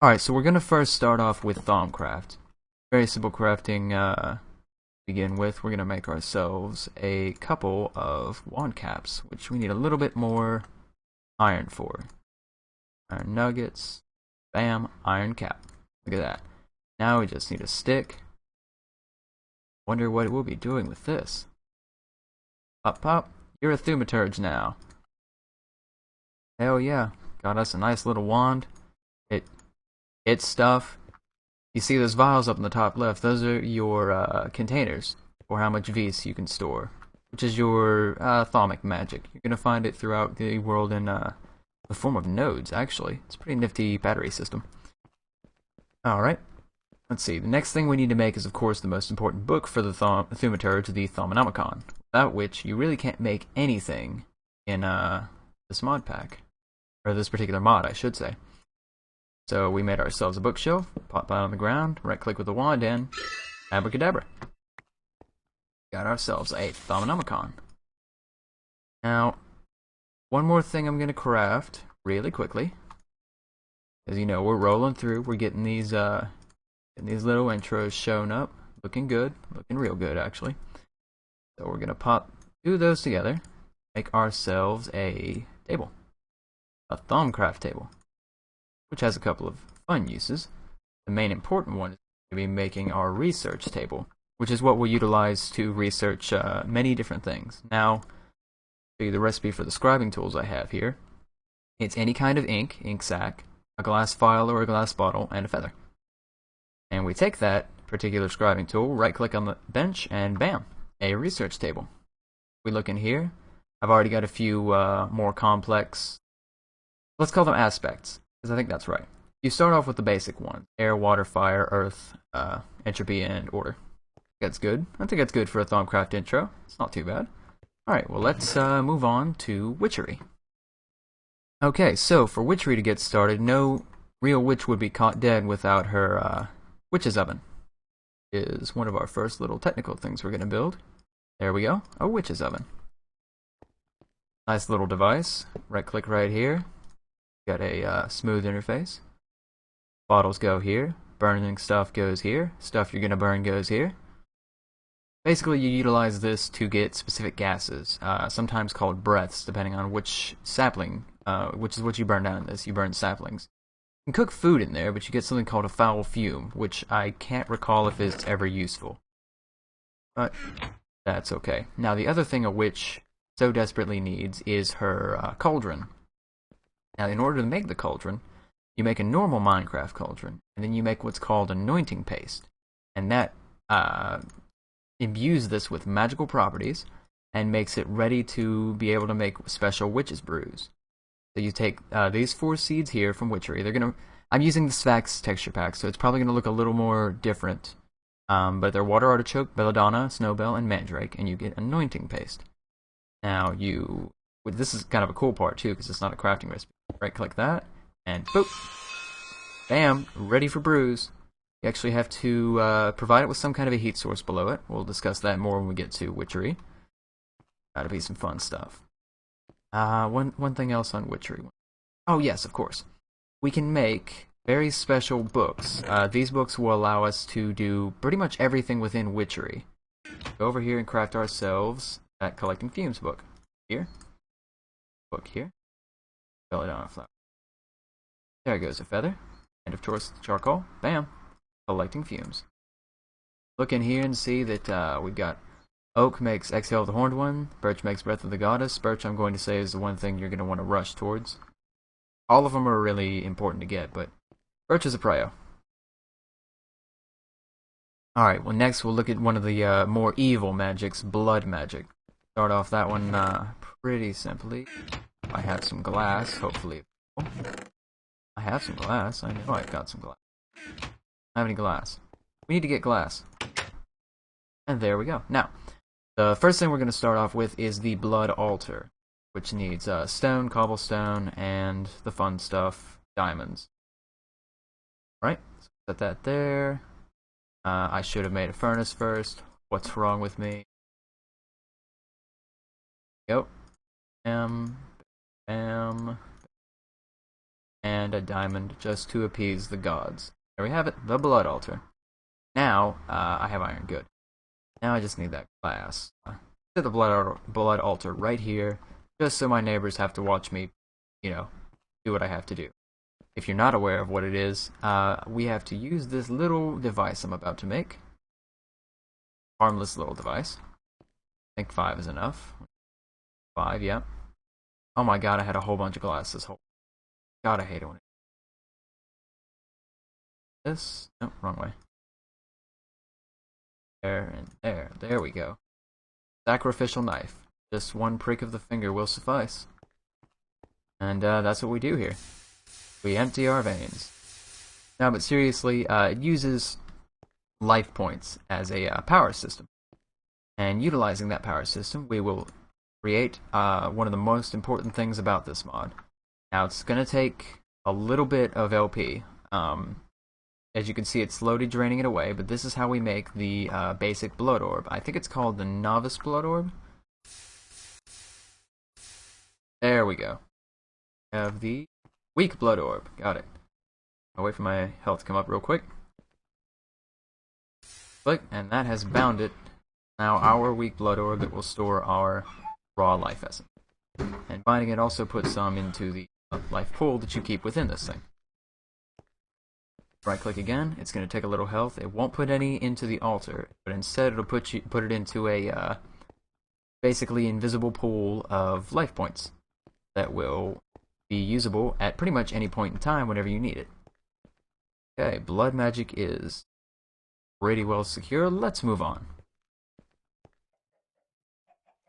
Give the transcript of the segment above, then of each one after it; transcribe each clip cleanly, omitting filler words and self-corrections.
Alright, so we're going to first start off with Thaumcraft. Very simple crafting to begin with. We're going to make ourselves a couple of wand caps, which we need a little bit more iron for. Iron nuggets. Bam, iron cap. Look at that. Now we just need a stick. Wonder what we'll be doing with this. Pop, pop. You're a thaumaturge now. Hell yeah. Got us a nice little wand. It's stuff. You see those vials up in the top left? Those are your containers for how much vis you can store, which is your thaumic magic. You're gonna find it throughout the world in the form of nodes. Actually, it's a pretty nifty battery system. All right. Let's see. The next thing we need to make is, of course, the most important book for the thaumaturge, the Thaumonomicon, without which you really can't make anything in this mod pack, or this particular mod, I should say. So we made ourselves a bookshelf, pop that on the ground, right click with the wand, and abracadabra. Got ourselves a Thaumonomicon. Now, one more thing I'm going to craft really quickly. As you know, we're rolling through, we're getting these little intros shown up. Looking good, looking real good actually. So we're going to pop two of those together, make ourselves a table. A Thaumcraft table, which has a couple of fun uses. The main important one is going to be making our research table, which is what we'll utilize to research many different things. Now, I'll show you the recipe for the scribing tools I have here. It's any kind of ink sac, a glass vial or a glass bottle, and a feather. And we take that particular scribing tool, right click on the bench, and bam, a research table. We look in here. I've already got a few more complex, let's call them aspects, because I think that's right. You start off with the basic ones: air, water, fire, earth, entropy, and order. That's good. I think that's good for a Thaumcraft intro. It's not too bad. Alright, well let's move on to witchery. Okay, so for witchery to get started, no real witch would be caught dead without her witch's oven. Is one of our first little technical things we're going to build. There we go, a witch's oven. Nice little device. Right click right here. Got a smooth interface. Bottles go here. Burning stuff goes here. Stuff you're going to burn goes here. Basically, you utilize this to get specific gases, sometimes called breaths, depending on which sapling, which is what you burn down in this. You burn saplings. You can cook food in there, but you get something called a foul fume, which I can't recall if it's ever useful. But that's okay. Now, the other thing a witch so desperately needs is her cauldron. Now, in order to make the cauldron, you make a normal Minecraft cauldron, and then you make what's called anointing paste. And that imbues this with magical properties and makes it ready to be able to make special witch's brews. So you take these 4 seeds here from witchery. I'm using the Sphax texture pack, so it's probably going to look a little more different. But they're water artichoke, belladonna, snowbell, and mandrake, and you get anointing paste. Now this is kind of a cool part too, because it's not a crafting recipe. Right click that, and boop! Bam! Ready for brews. You actually have to provide it with some kind of a heat source below it. We'll discuss that more when we get to witchery. That'll be some fun stuff. One thing else on witchery. Oh yes, of course. We can make very special books. These books will allow us to do pretty much everything within witchery. Go over here and craft ourselves that collecting fumes book. Here. Book here. Fill it on a flower. There goes a feather. And of course, charcoal. Bam! Collecting fumes. Look in here and see that we've got oak makes exhale of the horned one, birch makes breath of the goddess. Birch, I'm going to say, is the one thing you're going to want to rush towards. All of them are really important to get, but birch is a prio. Alright, well next we'll look at one of the more evil magics, blood magic. Start off that one pretty simply. I have some glass, hopefully. I have some glass. I know I've got some glass. I don't have any glass. We need to get glass. And there we go. Now, the first thing we're going to start off with is the blood altar, which needs stone, cobblestone, and the fun stuff, diamonds. Right? So set that there. I should have made a furnace first. What's wrong with me? Go. Bam. And and a diamond just to appease the gods. There we have it, the blood altar. Now, I have iron, good. Now I just need that glass. Set the blood altar right here, just so my neighbors have to watch me, you know, do what I have to do. If you're not aware of what it is, we have to use this little device I'm about to make. Harmless little device. I think 5 is enough. 5, yeah. Oh my god, I had a whole bunch of glass this whole... God, I hate it when it... This? No, wrong way. There and there. There we go. Sacrificial knife. Just one prick of the finger will suffice. And that's what we do here. We empty our veins. Now, but seriously, it uses life points as a power system. And utilizing that power system, we will create one of the most important things about this mod. Now, it's going to take a little bit of LP. As you can see, it's slowly draining it away, but this is how we make the basic blood orb. I think it's called the novice blood orb. There we go. We have the weak blood orb. Got it. I'll wait for my health to come up real quick. Click, and that has bound it. Now our weak blood orb that will store our raw life essence. And binding it also puts some into the life pool that you keep within this thing. Right click again, it's going to take a little health. It won't put any into the altar, but instead it'll put it into a basically invisible pool of life points that will be usable at pretty much any point in time whenever you need it. Okay, blood magic is pretty well secure. Let's move on.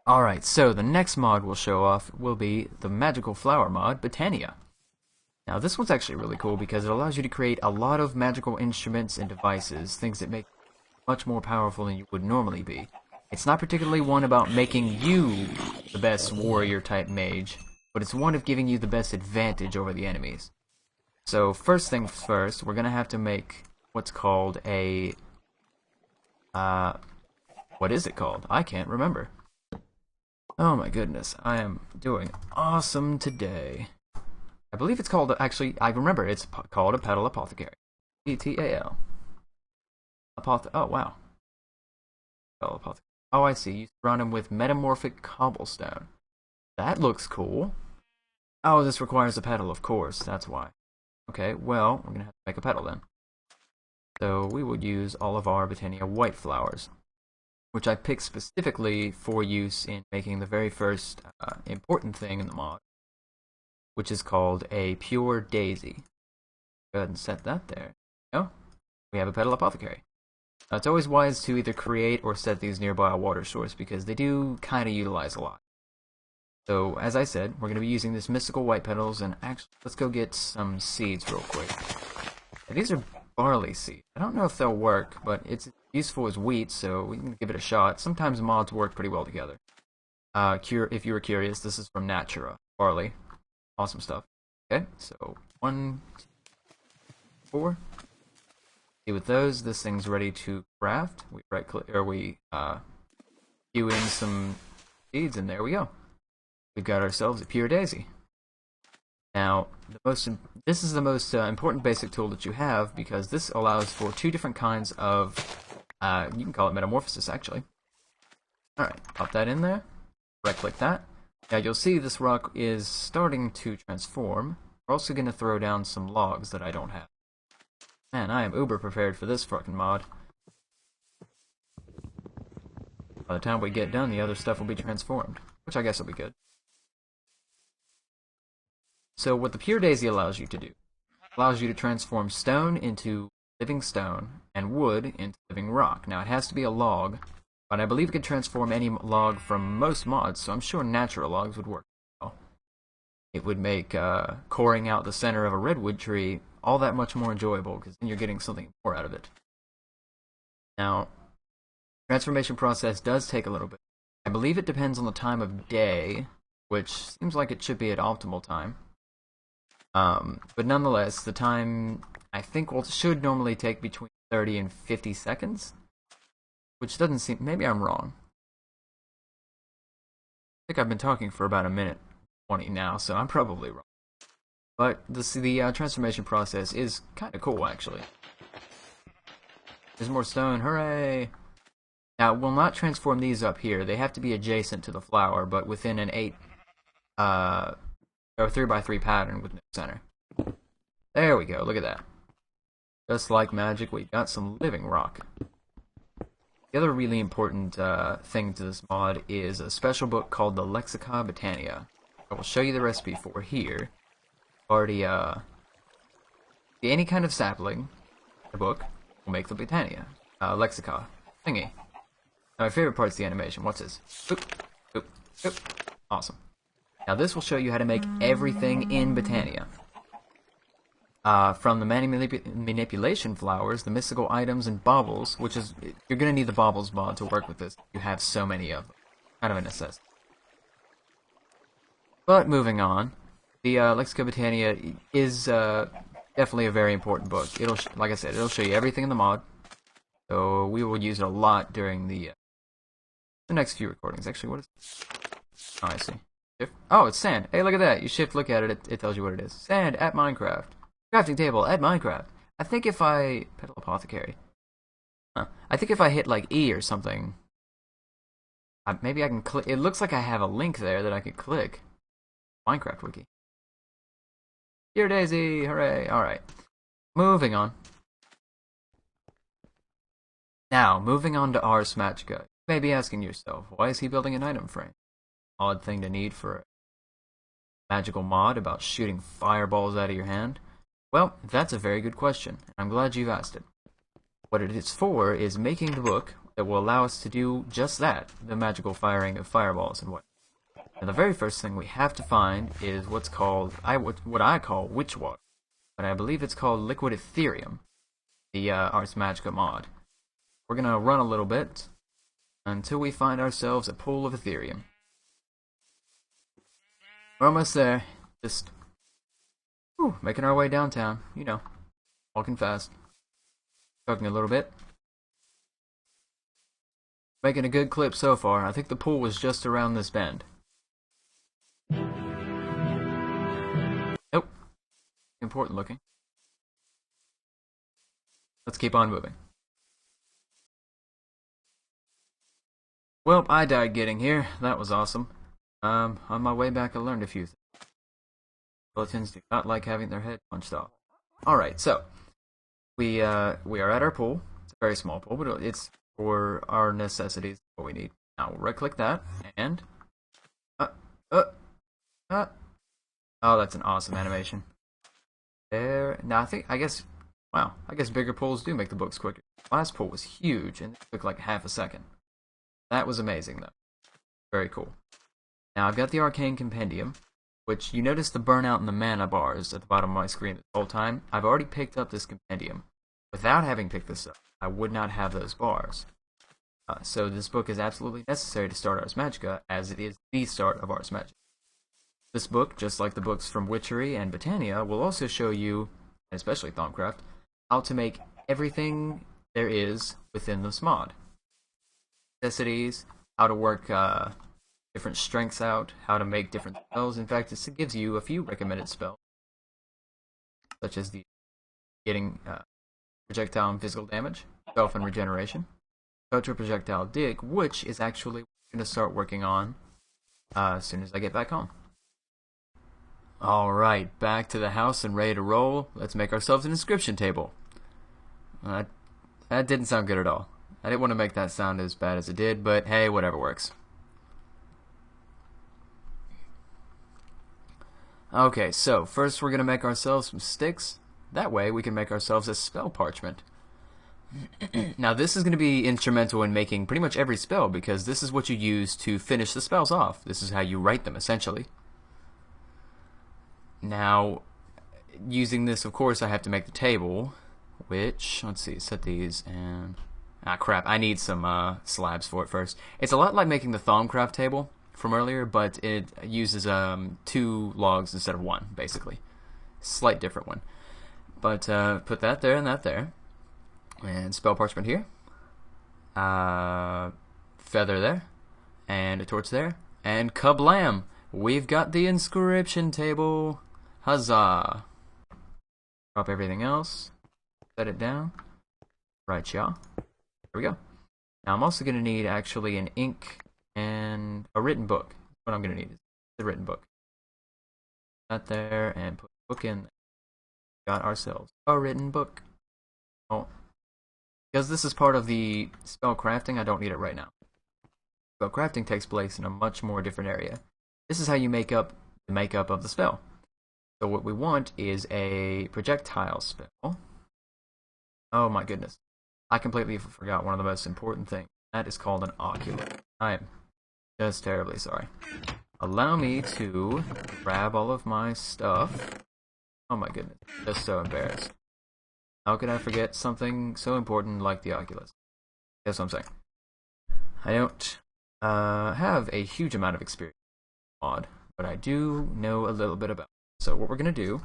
Alright, so the next mod we'll show off will be the magical flower mod, Betania. Now this one's actually really cool because it allows you to create a lot of magical instruments and devices, things that make you much more powerful than you would normally be. It's not particularly one about making you the best warrior type mage, but it's one of giving you the best advantage over the enemies. So first things first, we're going to have to make what's called a... what is it called? I can't remember. Oh my goodness, I am doing awesome today. I believe it's called, actually, I remember, it's called a petal apothecary. E-T-A-L. Oh, wow. Petal apothecary. Oh, I see. You surround him with metamorphic cobblestone. That looks cool. Oh, this requires a petal, of course. That's why. Okay, well, we're going to have to make a petal then. So we would use all of our Betania white flowers, which I picked specifically for use in making the very first important thing in the mod, which is called a pure daisy. Go ahead and set that there. Oh, we have a petal apothecary. Now, it's always wise to either create or set these nearby a water source because they do kind of utilize a lot. So, as I said, we're going to be using this mystical white petals, and actually, let's go get some seeds real quick. Now, these are barley seeds. I don't know if they'll work, but it's useful as wheat, so we can give it a shot. Sometimes mods work pretty well together. If you were curious, this is from Natura. Barley. Awesome stuff. Okay, so 1, 2, 4. See, with those, this thing's ready to craft. We right click, or we queue in some seeds, and there we go. We've got ourselves a pure daisy. Now, this is the most important basic tool that you have because this allows for 2 different kinds of, you can call it metamorphosis actually. Alright, pop that in there. Right click that. Now you'll see this rock is starting to transform. We're also going to throw down some logs that I don't have. Man, I am uber prepared for this fucking mod. By the time we get done, the other stuff will be transformed, which I guess will be good. So what the Pure Daisy allows you to do, allows you to transform stone into living stone and wood into living rock. Now it has to be a log, but I believe it can transform any log from most mods, so I'm sure natural logs would work well. It would make coring out the center of a redwood tree all that much more enjoyable, because then you're getting something more out of it. Now, transformation process does take a little bit. I believe it depends on the time of day, which seems like it should be at optimal time. But nonetheless, the time, I think, should normally take between 30 and 50 seconds. Which doesn't seem... maybe I'm wrong. I think I've been talking for about 1:20 now, so I'm probably wrong. But the transformation process is kind of cool, actually. There's more stone, hooray! Now, we'll not transform these up here. They have to be adjacent to the flower, but within an 3x3 pattern with no center. There we go, look at that. Just like magic, we got some living rock. The other really important thing to this mod is a special book called the Betania. I will show you the recipe for here. Already, any kind of sapling, the book, will make the Betania. Lexica thingy. Now, my favorite part is the animation. What's this? Oop, oop, oop. Awesome. Now this will show you how to make everything in Betania. From the manipulation flowers, the mystical items, and baubles, which is, you're going to need the baubles mod to work with this. You have so many of them. Kind of a necessity. But moving on, the Lexica Betania is definitely a very important book. It'll, like I said, it'll show you everything in the mod. So we will use it a lot during the next few recordings. Actually, what is it? Oh, I see. Oh, it's sand. Hey, look at that. You shift, look at it, it tells you what it is. Sand at Minecraft. Crafting table at Minecraft. I think if I... Petal Apothecary. Huh. I think if I hit, like, E or something... maybe I can click... It looks like I have a link there that I could click. Minecraft wiki. Dear Daisy! Hooray! Alright. Moving on. Now, moving on to Ars Magica. You may be asking yourself, why is he building an item frame? Odd thing to need for a magical mod about shooting fireballs out of your hand? Well, that's a very good question. I'm glad you've asked it. What it is for is making the book that will allow us to do just that, the magical firing of fireballs and what. Now, the very first thing we have to find is what's called, what I call witch water, but I believe it's called liquid Ethereum, the Ars Magica mod. We're going to run a little bit until we find ourselves a pool of Ethereum. We're almost there. Just making our way downtown. You know, walking fast. Talking a little bit. Making a good clip so far. I think the pool was just around this bend. Nope. Important looking. Let's keep on moving. Well, I died getting here. That was awesome. On my way back I learned a few things. Skeletons do not like having their head punched off. Alright, so we are at our pool. It's a very small pool, but it's for our necessities, what we need. Now we'll right click that and oh, that's an awesome animation. There. Now I guess bigger pools do make the books quicker. Last pool was huge and it took like half a second. That was amazing though. Very cool. Now I've got the Arcane Compendium, which you notice the burnout in the mana bars at the bottom of my screen this whole time. I've already picked up this compendium. Without having picked this up, I would not have those bars. So this book is absolutely necessary to start Ars Magica, as it is the start of Ars Magica. This book, just like the books from Witchery and Betania, will also show you, and especially Thaumcraft, how to make everything there is within this mod. Necessities, how to work different strengths out, how to make different spells. In fact, it gives you a few recommended spells, such as the getting projectile and physical damage, self and regeneration, Ultra Projectile Dig, which is actually going to start working on as soon as I get back home. Alright, back to the house and ready to roll. Let's make ourselves an inscription table. That didn't sound good at all. I didn't want to make that sound as bad as it did, but hey, whatever works. Okay, so first we're going to make ourselves some sticks. That way we can make ourselves a spell parchment. Now this is going to be instrumental in making pretty much every spell, because this is what you use to finish the spells off. This is how you write them, essentially. Now, using this, of course, I have to make the table, which, let's see, set these, and... ah, crap, I need some slabs for it first. It's a lot like making the Thaumcraft table from earlier, but it uses 2 logs instead of 1, basically. Slight different one. But put that there and that there. And spell parchment here. Feather there. And a torch there. And kablam! We've got the inscription table. Huzzah! Drop everything else. Set it down. Right, y'all. There we go. Now I'm also going to need actually an ink and a written book. What I'm going to need is the written book. That there, and put the book in. Got ourselves a written book. Oh, because this is part of the spell crafting, I don't need it right now. Spell crafting takes place in a much more different area. This is how you make up the makeup of the spell. So what we want is a projectile spell. Oh my goodness. I completely forgot one of the most important things. That is called an ocular. I am just terribly sorry. Allow me to grab all of my stuff. Oh my goodness. Just so embarrassed. How could I forget something so important like the oculus? That's what I'm saying. I don't have a huge amount of experience with mod, but I do know a little bit about it. So what we're going to do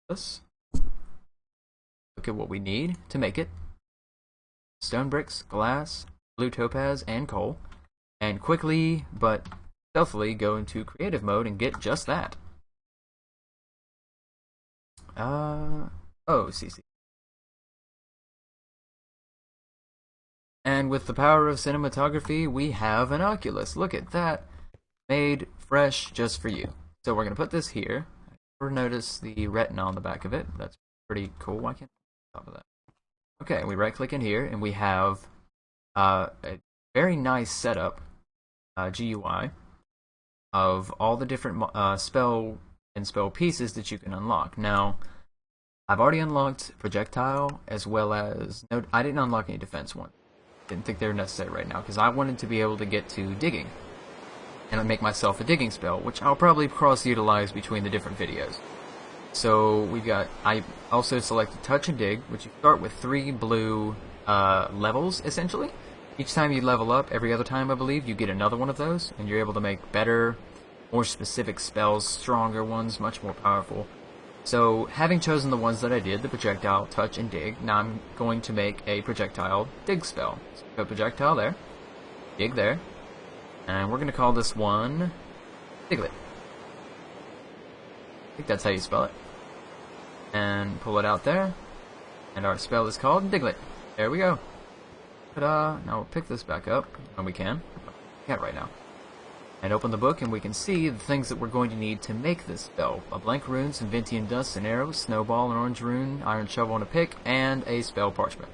is look at what we need to make it. Stone bricks, glass, blue topaz, and coal. And quickly, but stealthily, go into creative mode and get just that. CC. And with the power of cinematography, we have an oculus. Look at that. Made fresh just for you. So we're going to put this here. I never noticed the retina on the back of it. That's pretty cool. Why can't I top of that? Okay, we right click in here and we have a very nice setup, GUI, of all the different spell and spell pieces that you can unlock. Now, I've already unlocked projectile as well as... No, I didn't unlock any defense ones. Didn't think they were necessary right now because I wanted to be able to get to digging and make myself a digging spell, which I'll probably cross-utilize between the different videos. So we've got... I also selected touch and dig, which you start with 3 blue levels, essentially. Each time you level up, every other time I believe, you get another one of those, and you're able to make better, more specific spells, stronger ones, much more powerful. So, having chosen the ones that I did, the projectile, touch, and dig, now I'm going to make a projectile dig spell. So go projectile there, dig there, and we're going to call this one Diglet. I think that's how you spell it. And pull it out there, and our spell is called Diglet. There we go. Ta-da! Now we'll pick this back up, when we can. We can't right now. And open the book, and we can see the things that we're going to need to make this spell. A blank rune, some Ventian dust, an arrow, snowball, an orange rune, iron shovel and a pick, and a spell parchment.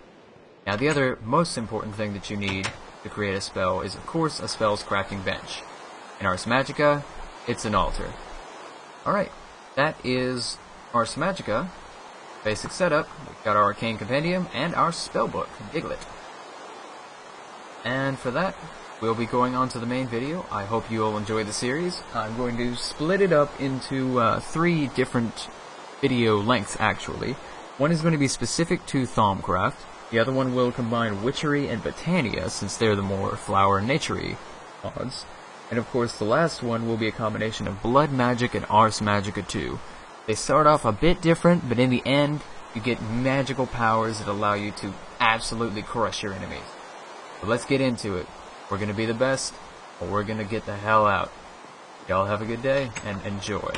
Now the other most important thing that you need to create a spell is of course a spell's crafting bench. In Ars Magica, it's an altar. Alright, that is Ars Magica. Basic setup. We've got our arcane compendium and our spellbook, Diglet. And for that, we'll be going on to the main video. I hope you all enjoy the series. I'm going to split it up into 3 different video lengths, actually. One is going to be specific to Thaumcraft. The other one will combine Witchery and Betania, since they're the more flower and nature-y mods. And of course, the last one will be a combination of Blood Magic and Ars Magica 2. They start off a bit different, but in the end, you get magical powers that allow you to absolutely crush your enemies. So let's get into it. We're going to be the best, or we're going to get the hell out. Y'all have a good day, and enjoy.